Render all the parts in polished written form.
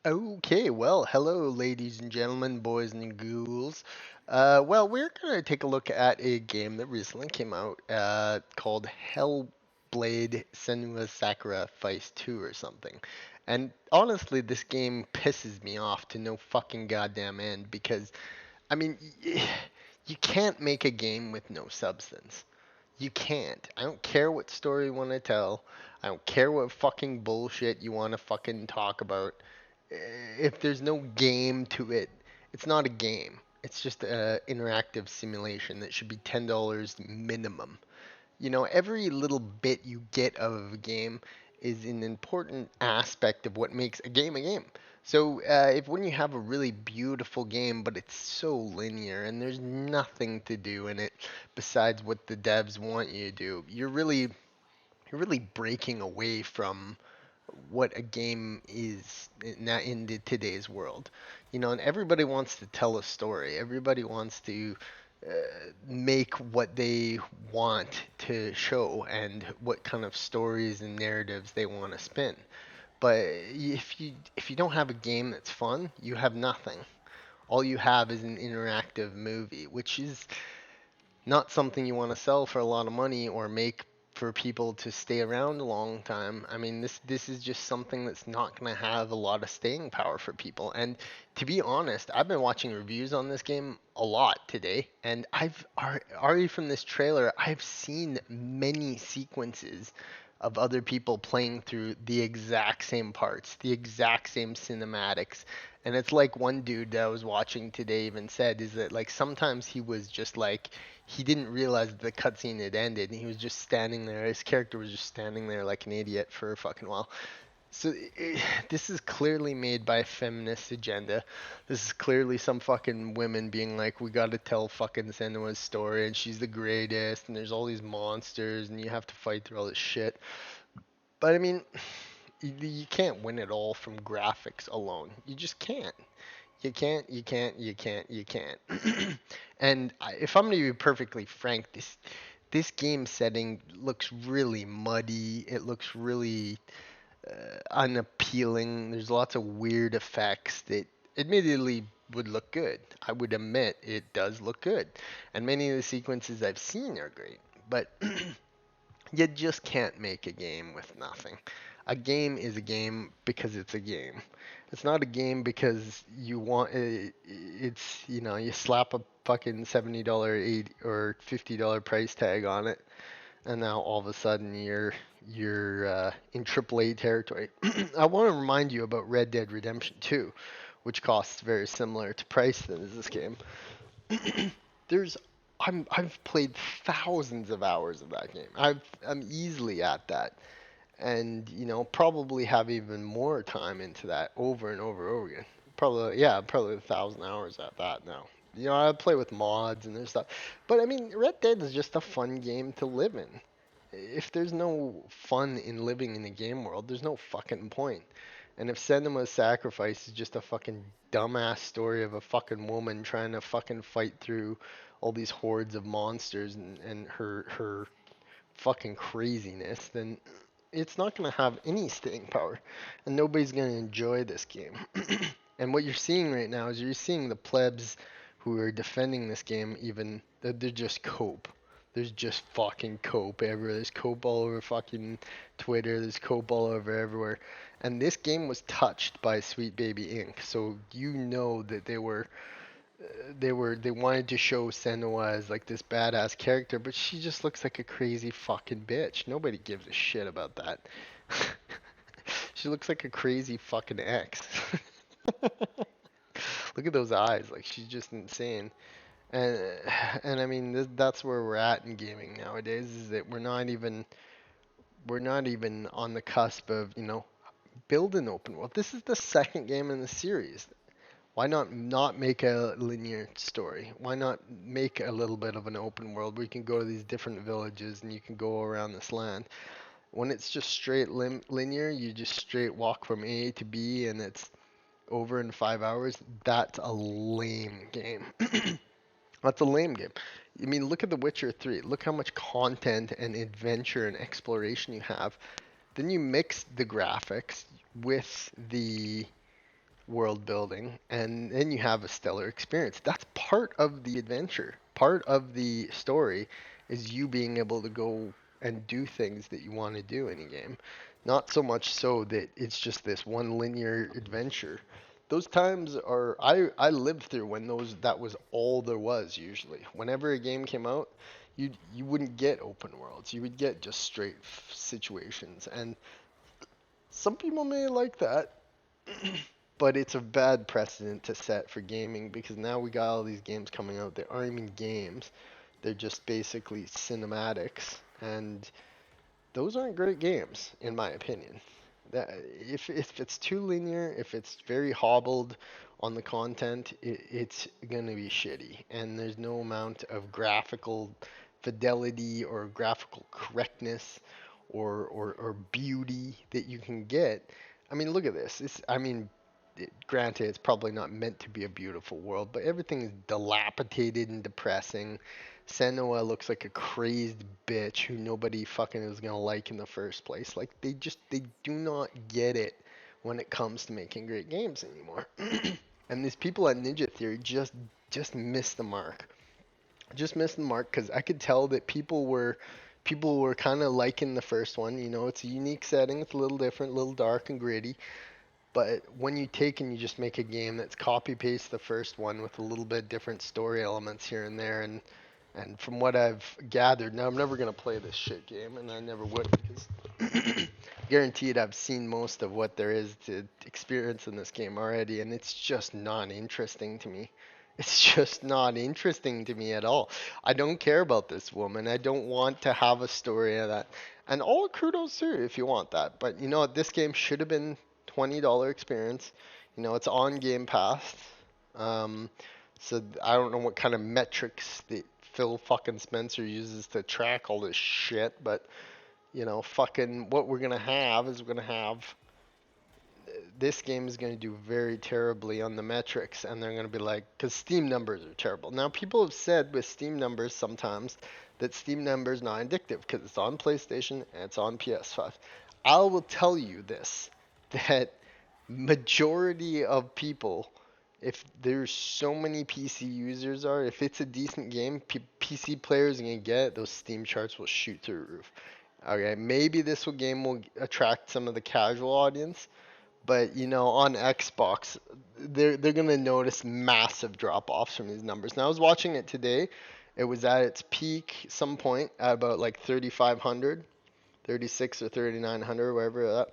Okay, well, hello, ladies and gentlemen, boys and ghouls. We're gonna take a look at a game that recently came out, called Hellblade: Senua Sacrifice 2 or something. And honestly, this game pisses me off to no fucking goddamn end because, I mean, you can't make a game with no substance. You can't. I don't care what story you want to tell. I don't care what fucking bullshit you want to fucking talk about. If there's no game to it, it's not a game. It's just an interactive simulation that should be $10 minimum. You know, every little bit you get out of a game is an important aspect of what makes a game a game. So, if when you have a really beautiful game, but it's so linear and there's nothing to do in it besides what the devs want you to do, you're really breaking away from what a game is in today's world. You know, and everybody wants to tell a story. Everybody wants to uh, make what they want to show and what kind of stories and narratives they want to spin. But if you don't have a game that's fun, you have nothing. All you have is an interactive movie, which is not something you want to sell for a lot of money or make for people to stay around a long time. I mean, this is just something that's not going to have a lot of staying power for people. And to be honest, I've been watching reviews on this game a lot today, and I've already from this trailer, I've seen many sequences of other people playing through the exact same parts, the exact same cinematics. And it's like one dude that I was watching today even said is that like sometimes he was just like he didn't realize the cutscene had ended and he was just standing there. His character was just standing there like an idiot for a fucking while. So this is clearly made by a feminist agenda. This is clearly some fucking women being like, we gotta tell fucking Senua's story and she's the greatest and there's all these monsters and you have to fight through all this shit. But I mean, you can't win it all from graphics alone. You just can't. You can't. And if I'm going to be perfectly frank, this game setting looks really muddy. It looks really unappealing. There's lots of weird effects that admittedly would look good. I would admit it does look good. And many of the sequences I've seen are great. But you just can't make a game with nothing. A game is a game because it's a game. It's not a game because you want it, it's you slap a fucking $70 or $50 price tag on it and now all of a sudden you're in AAA territory. I want to remind you about Red Dead Redemption 2, which costs very similar to price than is this game. There's I've played thousands of hours of that game. I'm easily at that, and probably have even more time into that over and over and over again. Probably 1,000 hours at that now. I play with mods and there's stuff, but I mean, Red Dead is just a fun game to live in. If there's no fun in living in the game world, there's no fucking point. And if Senua's Sacrifice is just a fucking dumbass story of a fucking woman trying to fucking fight through all these hordes of monsters and her fucking craziness, then it's not going to have any staying power. And nobody's going to enjoy this game. And what you're seeing right now is you're seeing the plebs who are defending this game, even, they're just cope. There's just fucking cope everywhere. There's cope all over fucking Twitter. There's cope all over everywhere. And this game was touched by Sweet Baby Inc. So you know that they wanted to show Senua as like this badass character, but she just looks like a crazy fucking bitch. Nobody gives a shit about that. She looks like a crazy fucking ex. Look at those eyes, like she's just insane. And and I mean that's where we're at in gaming nowadays is that we're not even on the cusp of, build an open world. This is the second game in the series. Why not make a linear story? Why not make a little bit of an open world where you can go to these different villages and you can go around this land? When it's just straight linear, you just straight walk from A to B and it's over in 5 hours. That's a lame game. That's a lame game. I mean, look at The Witcher 3. Look how much content and adventure and exploration you have. Then you mix the graphics with world building, and then you have a stellar experience. That's part of the adventure. Part of the story is you being able to go and do things that you want to do in a game. Not so much so that it's just this one linear adventure. Those times are I lived through when those that was all there was usually. Whenever a game came out, you wouldn't get open worlds. You would get just straight situations, and some people may like that, but it's a bad precedent to set for gaming because now we got all these games coming out that aren't even games. They're just basically cinematics, and those aren't great games, in my opinion. That if it's too linear, if it's very hobbled on the content, it's gonna be shitty. And there's no amount of graphical fidelity or graphical correctness or beauty that you can get. I mean, look at this. I mean, granted, it's probably not meant to be a beautiful world, but everything is dilapidated and depressing. Senua looks like a crazed bitch who nobody fucking is gonna like in the first place. Like they do not get it when it comes to making great games anymore. And these people at Ninja Theory just missed the mark. Just missed the mark because I could tell that people were kind of liking the first one. You know, it's a unique setting, it's a little different, a little dark and gritty. But when you take and you just make a game that's copy paste the first one with a little bit different story elements here and there, and from what I've gathered, now I'm never gonna play this shit game, and I never would because guaranteed I've seen most of what there is to experience in this game already, and it's just not interesting to me. It's just not interesting to me at all. I don't care about this woman. I don't want to have a story of that. And all kudos to her if you want that. But you know what? This game should have been $20 experience. You know, it's on Game Pass. Um, so I don't know what kind of metrics that Phil fucking Spencer uses to track all this shit, but you know, fucking what we're gonna have is we're gonna have this game is going to do very terribly on the metrics, and they're going to be like, because Steam numbers are terrible. Now, people have said with Steam numbers sometimes that Steam numbers not addictive because it's on PlayStation and it's on PS5. I will tell you this, that majority of people, if there's so many PC users are, if it's a decent game, PC players are going to get it, those Steam charts will shoot through the roof. Okay, maybe game will attract some of the casual audience, but you know, on Xbox, they're gonna notice massive drop offs from these numbers. Now I was watching it today. It was at its peak some point at about like 3,500, 36 or 3,900, wherever that.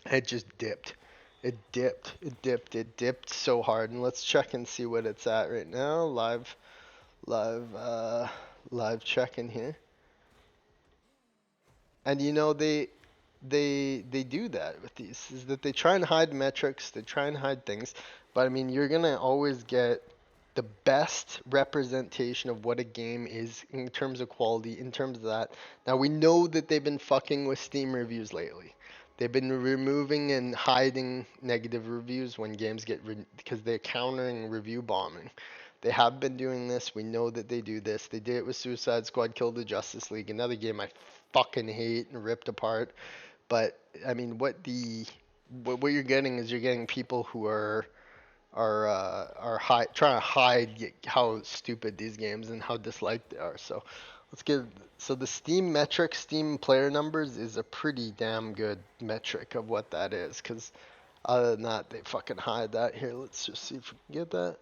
It just dipped. It dipped so hard. And let's check and see what it's at right now. Live, live checking here. And you know they do that with these is that they try and hide metrics, they try and hide things, but I mean you're gonna always get the best representation of what a game is in terms of quality, in terms of that. Now we know that they've been fucking with Steam reviews lately. They've been removing and hiding negative reviews when games get because they're countering review bombing. They have been doing this. We know that they do this. They did it with Suicide Squad Killed the Justice League, another game I fucking hate and ripped apart. But I mean, what you're getting is you're getting people who trying to hide how stupid these games and how disliked they are. So let's get so the Steam metric, Steam player numbers is a pretty damn good metric of what that is. Because other than that, they fucking hide that. Here, let's just see if we can get that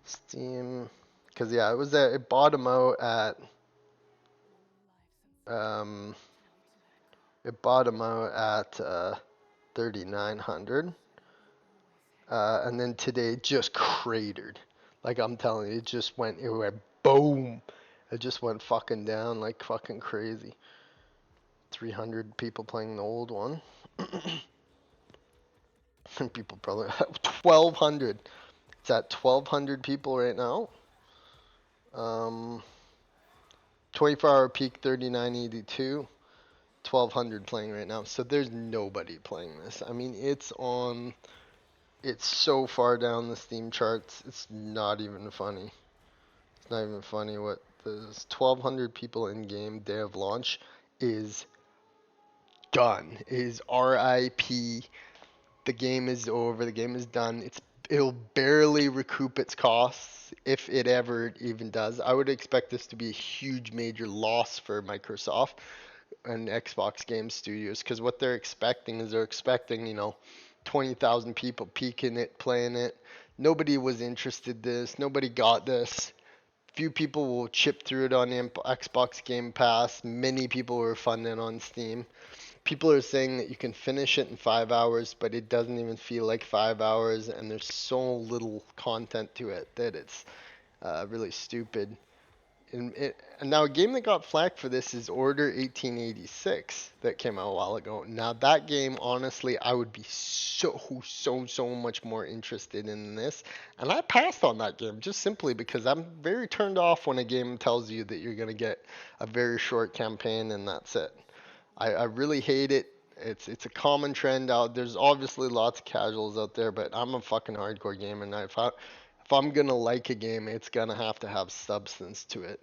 Steam. Because yeah, it bottomed out at um it bottomed out at 3,900. And then today it just cratered. Like I'm telling you, it went boom. It just went fucking down like fucking crazy. 300 people playing the old one. People probably 1,200. It's at 1,200 people right now. 24-hour peak 3982. 1,200 playing right now. So there's nobody playing this. I mean, it's so far down the Steam charts. It's not even funny. It's not even funny what there's 1,200 people in game day of launch is done. Is RIP The game is over. The game is done. It'll barely recoup its costs if it ever even does. I would expect this to be a huge major loss for Microsoft and Xbox Game Studios because what they're expecting is they're expecting, 20,000 people peeking it, playing it. Nobody was interested in this. Nobody got this. Few people will chip through it on Xbox Game Pass. Many people were funding on Steam. People are saying that you can finish it in 5 hours, but it doesn't even feel like 5 hours, and there's so little content to it that it's really stupid. And now a game that got flack for this is Order 1886 that came out a while ago. Now that game, honestly, I would be so much more interested in this. And I passed on that game just simply because I'm very turned off when a game tells you that you're going to get a very short campaign and that's it. I really hate it. It's a common trend out. There's obviously lots of casuals out there, but I'm a fucking hardcore gamer, and if I'm gonna like a game, it's gonna have to have substance to it.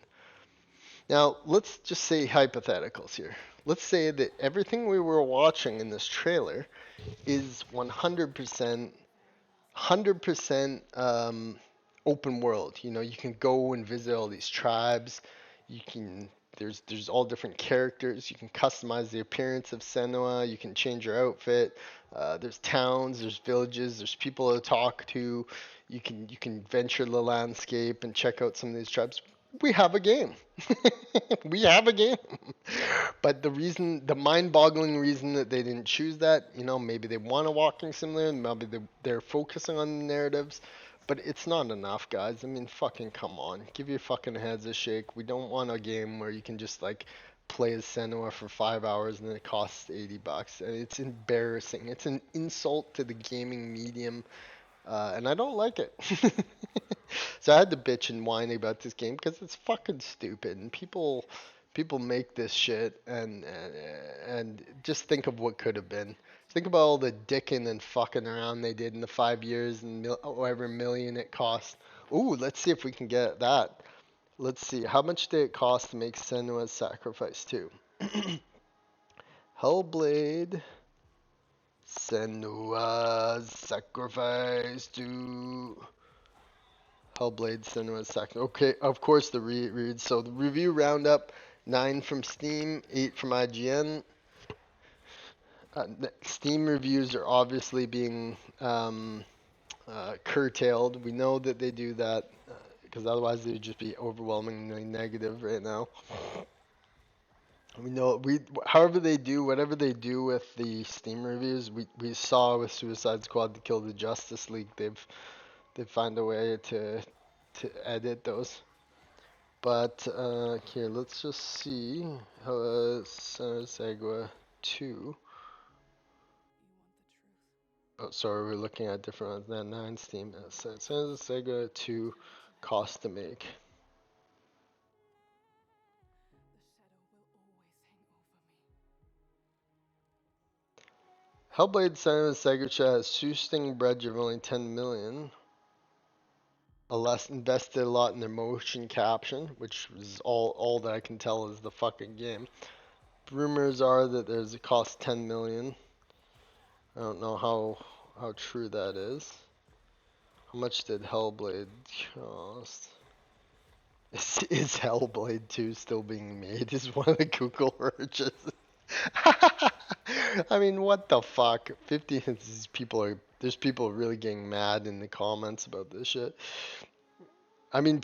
Now, let's just say hypotheticals here. Let's say that everything we were watching in this trailer is 100% open world. You can go and visit all these tribes. You can there's all different characters. You can customize the appearance of Senua. You can change your outfit. There's towns, there's villages, there's people to talk to. You can venture the landscape and check out some of these tribes. We have a game. We have a game. But the mind-boggling reason that they didn't choose that, maybe they want a walking simulator, maybe they're focusing on the narratives, but it's not enough, guys. I mean, fucking come on. Give your fucking heads a shake. We don't want a game where you can just like play as Senua for 5 hours and then it costs $80. And it's embarrassing. It's an insult to the gaming medium, and I don't like it. So I had to bitch and whine about this game because it's fucking stupid, and people make this shit, and just think of what could have been. Think about all the dicking and fucking around they did in the 5 years and however million it cost. Ooh, let's see if we can get that. Let's see, how much did it cost to make Senua's Sacrifice 2? Hellblade Senua's Sacrifice 2. Hellblade Senua's Sacrifice. Okay, of course the read. So the review roundup: 9 from Steam, 8 from IGN. Steam reviews are obviously being curtailed. We know that they do that because otherwise they would just be overwhelmingly negative right now. We know however they do whatever they do with the Steam reviews, we saw with Suicide Squad to Kill the Justice League, they find a way to edit those. But here, let's just see how Senua 2. Oh, sorry, we're looking at different ones. That 9 Steam. Senua 2 cost to make. Hellblade Senua's Sacrifice has shoestring budget of only 10 million. Invested a lot in their motion caption, which is all that I can tell is the fucking game. Rumors are that there's a cost 10 million. I don't know how true that is. How much did Hellblade cost? Is Hellblade 2 still being made? Is one of the Google searches. I mean, what the fuck? 50 there's people really getting mad in the comments about this shit. I mean,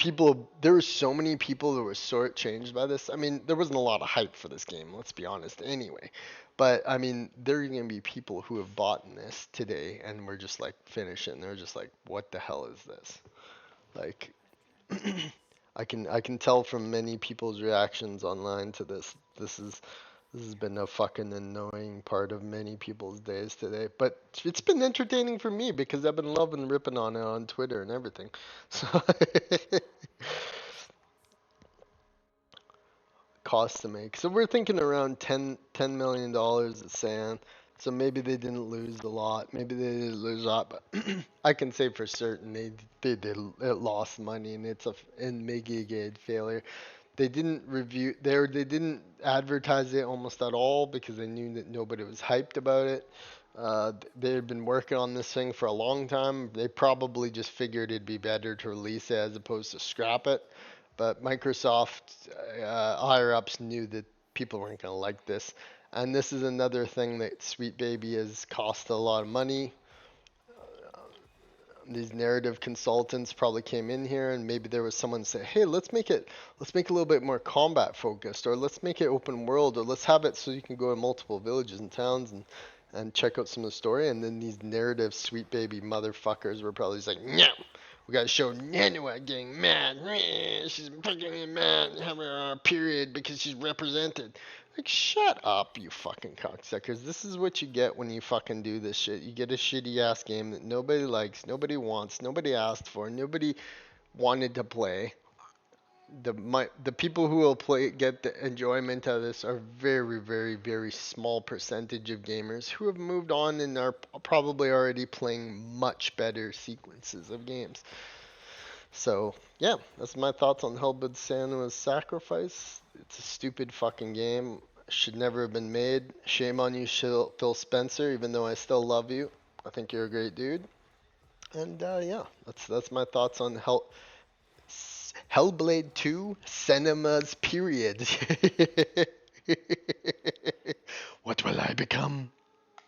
there were so many people that were short-changed by this. I mean, there wasn't a lot of hype for this game, let's be honest, anyway. But, I mean, there are going to be people who have bought this today and were just, like, finishing. They're just like, what the hell is this? Like, I can tell from many people's reactions online to this. This has been a fucking annoying part of many people's days today. But it's been entertaining for me because I've been loving ripping on it on Twitter and everything. So cost to make. So we're thinking around $10 million at San. So maybe they didn't lose a lot. Maybe they didn't lose a lot, but I can say for certain it lost money and it's a mega failure. They didn't they didn't advertise it almost at all because they knew that nobody was hyped about it. They had been working on this thing for a long time. They probably just figured it'd be better to release it as opposed to scrap it. But Microsoft higher ups knew that people weren't going to like this. And this is another thing that Sweet Baby has cost a lot of money. These narrative consultants probably came in here and maybe there was someone say, hey, let's make it a little bit more combat focused, or let's make it open world, or let's have it so you can go to multiple villages and towns and check out some of the story. And then these narrative Sweet Baby motherfuckers were probably just like, no, we gotta show Nanua getting mad. She's fucking mad, have her period because she's represented. Like, shut up, you fucking cocksuckers. This is what you get when you fucking do this shit. You get a shitty ass game that nobody likes, nobody wants, nobody asked for, nobody wanted to play. The people who will play get the enjoyment out of this are very, very, very small percentage of gamers who have moved on and are probably already playing much better sequences of games. So, yeah, that's my thoughts on Hellblade Senua's Sacrifice. It's a stupid fucking game. Should never have been made. Shame on you, Phil Spencer, even though I still love you. I think you're a great dude. And yeah, that's my thoughts on Hellblade 2 Cinemas period. What will I become?